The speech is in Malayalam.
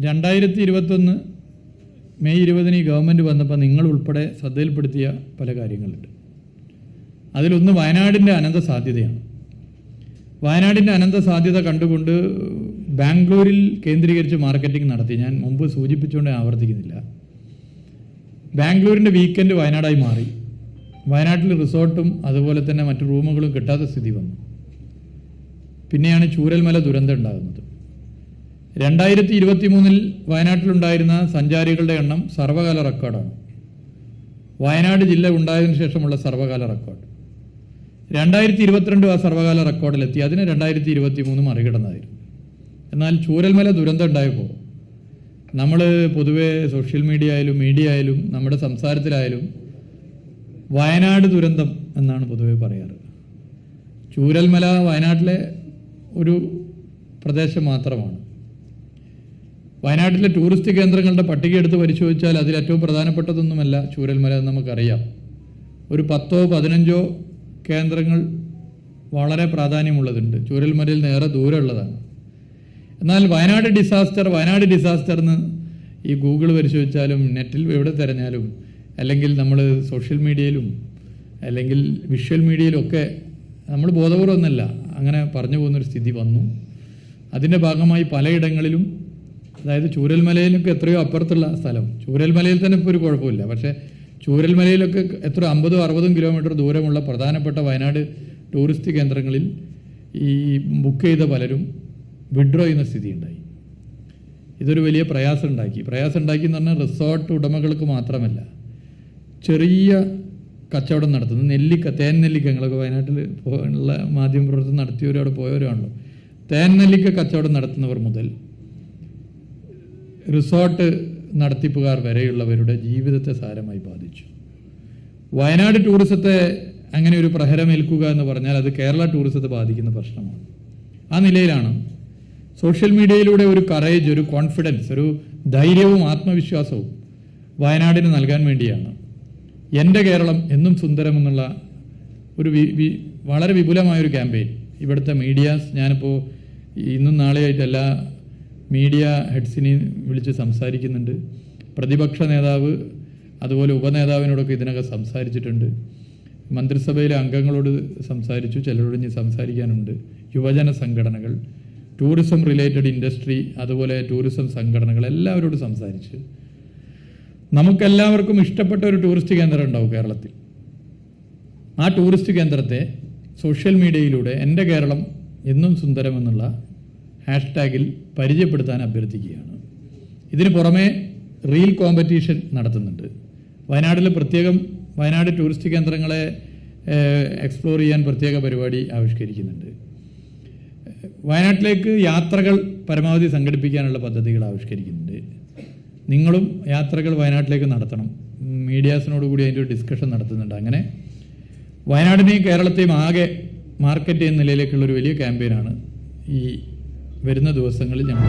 2021 മെയ് 20 ഈ ഗവൺമെൻറ് വന്നപ്പോൾ നിങ്ങൾ ഉൾപ്പെടെ ശ്രദ്ധയിൽപ്പെടുത്തിയ പല കാര്യങ്ങളുണ്ട്. അതിലൊന്ന് വയനാടിൻ്റെ അനന്ത സാധ്യതയാണ്. വയനാടിൻ്റെ അനന്ത സാധ്യത കണ്ടുകൊണ്ട് ബാംഗ്ലൂരിൽ കേന്ദ്രീകരിച്ച് മാർക്കറ്റിംഗ് നടത്തി. ഞാൻ മുമ്പ് സൂചിപ്പിച്ചുകൊണ്ട് ആവർത്തിക്കുന്നില്ല. ബാംഗ്ലൂരിൻ്റെ വീക്കെൻഡ് വയനാടായി മാറി. വയനാട്ടിൽ റിസോർട്ടും അതുപോലെ തന്നെ മറ്റു റൂമുകളും കിട്ടാത്ത സ്ഥിതി വന്നു. പിന്നെയാണ് ചൂരൽമല ദുരന്തം ഉണ്ടാകുന്നത്. 2023 വയനാട്ടിലുണ്ടായിരുന്ന സഞ്ചാരികളുടെ എണ്ണം സർവകാല റെക്കോർഡാണ്. വയനാട് ജില്ല ഉണ്ടായതിനു ശേഷമുള്ള സർവകാല റെക്കോർഡ്. 2022 ആ സർവകാല റെക്കോർഡിലെത്തി. അതിന് 2023 മറികടന്നതായിരുന്നു. എന്നാൽ ചൂരൽമല ദുരന്തം ഉണ്ടായപ്പോൾ നമ്മൾ പൊതുവെ സോഷ്യൽ മീഡിയ ആയാലും നമ്മുടെ സംസാരത്തിലായാലും വയനാട് ദുരന്തം എന്നാണ് പൊതുവെ പറയാറ്. ചൂരൽമല വയനാട്ടിലെ ഒരു പ്രദേശം മാത്രമാണ്. വയനാട്ടിലെ ടൂറിസ്റ്റ് കേന്ദ്രങ്ങളുടെ പട്ടിക എടുത്ത് പരിശോധിച്ചാൽ അതിലേറ്റവും പ്രധാനപ്പെട്ടതൊന്നുമല്ല ചൂരൽമല എന്ന് നമുക്കറിയാം. ഒരു 10-15 കേന്ദ്രങ്ങൾ വളരെ പ്രാധാന്യമുള്ളതുണ്ട്. ചൂരൽമലയിൽ നേരെ ദൂരമുള്ളതാണ്. എന്നാൽ വയനാട് ഡിസാസ്റ്റർ എന്ന് ഈ ഗൂഗിൾ പരിശോധിച്ചാലും നെറ്റിൽ എവിടെ തിരഞ്ഞാലും അല്ലെങ്കിൽ നമ്മൾ സോഷ്യൽ മീഡിയയിലും അല്ലെങ്കിൽ വിഷ്വൽ മീഡിയയിലും ഒക്കെ നമ്മൾ ബോധപൂർവ്വമൊന്നുമല്ല അങ്ങനെ പറഞ്ഞു പോകുന്നൊരു സ്ഥിതി വന്നു. അതിൻ്റെ ഭാഗമായി പലയിടങ്ങളിലും, അതായത് ചൂരൽമലയിലൊക്കെ എത്രയോ അപ്പുറത്തുള്ള സ്ഥലം, ചൂരൽമലയിൽ തന്നെ ഇപ്പോൾ ഒരു കുഴപ്പമില്ല, പക്ഷേ ചൂരൽമലയിലൊക്കെ എത്ര 50-60 കിലോമീറ്റർ ദൂരമുള്ള പ്രധാനപ്പെട്ട വയനാട് ടൂറിസ്റ്റ് കേന്ദ്രങ്ങളിൽ ഈ ബുക്ക് ചെയ്ത പലരും വിഡ്രോ ചെയ്യുന്ന സ്ഥിതി ഉണ്ടായി. ഇതൊരു വലിയ പ്രയാസം ഉണ്ടാക്കി എന്ന് പറഞ്ഞാൽ റിസോർട്ട് ഉടമകൾക്ക് മാത്രമല്ല, ചെറിയ കച്ചവടം നടത്തുന്നത് തേൻ നെല്ലിക്ക, നിങ്ങളൊക്കെ വയനാട്ടിൽ ഉള്ള മാധ്യമപ്രവർത്തനം നടത്തിയവരും അവിടെ പോയവരാണല്ലോ. തേൻ നെല്ലിക്ക കച്ചവടം നടത്തുന്നവർ മുതൽ റിസോർട്ട് നടത്തിപ്പുകാർ വരെയുള്ളവരുടെ ജീവിതത്തെ സാരമായി ബാധിച്ചു. വയനാട് ടൂറിസത്തെ അങ്ങനെ ഒരു പ്രഹരമേൽക്കുക എന്ന് പറഞ്ഞാൽ അത് കേരള ടൂറിസത്തെ ബാധിക്കുന്ന പ്രശ്നമാണ്. ആ നിലയിലാണ് സോഷ്യൽ മീഡിയയിലൂടെ ഒരു കറേജ്, ഒരു കോൺഫിഡൻസ്, ഒരു ധൈര്യവും ആത്മവിശ്വാസവും വയനാടിന് നൽകാൻ വേണ്ടിയാണ് എൻ്റെ കേരളം എന്നും സുന്ദരം എന്നുള്ള ഒരു വളരെ വിപുലമായൊരു ക്യാമ്പയിൻ ഇവിടുത്തെ മീഡിയാസ്, ഞാനിപ്പോൾ ഇന്നും നാളെയായിട്ട് എല്ലാ മീഡിയ ഹെഡ്സിനെയും വിളിച്ച് സംസാരിക്കുന്നുണ്ട്. പ്രതിപക്ഷ നേതാവ് അതുപോലെ ഉപനേതാവിനോടൊക്കെ ഇതിനകം സംസാരിച്ചിട്ടുണ്ട്. മന്ത്രിസഭയിലെ അംഗങ്ങളോട് സംസാരിച്ചു, ചിലരോട് ഇനി സംസാരിക്കാനുണ്ട്. യുവജന സംഘടനകൾ, ടൂറിസം റിലേറ്റഡ് ഇൻഡസ്ട്രി, അതുപോലെ ടൂറിസം സംഘടനകൾ എല്ലാവരോടും സംസാരിച്ച് നമുക്കെല്ലാവർക്കും ഇഷ്ടപ്പെട്ട ഒരു ടൂറിസ്റ്റ് കേന്ദ്രം ഉണ്ടാവും കേരളത്തിൽ. ആ ടൂറിസ്റ്റ് കേന്ദ്രത്തെ സോഷ്യൽ മീഡിയയിലൂടെ എൻ്റെ കേരളം എന്നും സുന്ദരം എന്നുള്ള ഹാഷ്ടാഗിൽ പരിചയപ്പെടുത്താൻ അഭ്യർത്ഥിക്കുകയാണ്. ഇതിന് പുറമെ റീൽ കോമ്പറ്റീഷൻ നടത്തുന്നുണ്ട്. വയനാട്ടിൽ പ്രത്യേകം വയനാട് ടൂറിസ്റ്റ് കേന്ദ്രങ്ങളെ എക്സ്പ്ലോർ ചെയ്യാൻ പ്രത്യേക പരിപാടി ആവിഷ്കരിക്കുന്നുണ്ട്. വയനാട്ടിലേക്ക് യാത്രകൾ പരമാവധി സംഘടിപ്പിക്കാനുള്ള പദ്ധതികൾ ആവിഷ്കരിക്കുന്നുണ്ട്. നിങ്ങളും യാത്രകൾ വയനാട്ടിലേക്ക് നടത്തണം. മീഡിയാസിനോടുകൂടി അതിൻ്റെ ഒരു ഡിസ്കഷൻ നടത്തുന്നുണ്ട്. അങ്ങനെ വയനാടിനെയും കേരളത്തെയും ആകെ മാർക്കറ്റ് ചെയ്യുന്ന നിലയിലേക്കുള്ളൊരു വലിയ ക്യാമ്പയിനാണ് ഈ വരുന്ന ദിവസങ്ങളിൽ ഞങ്ങൾ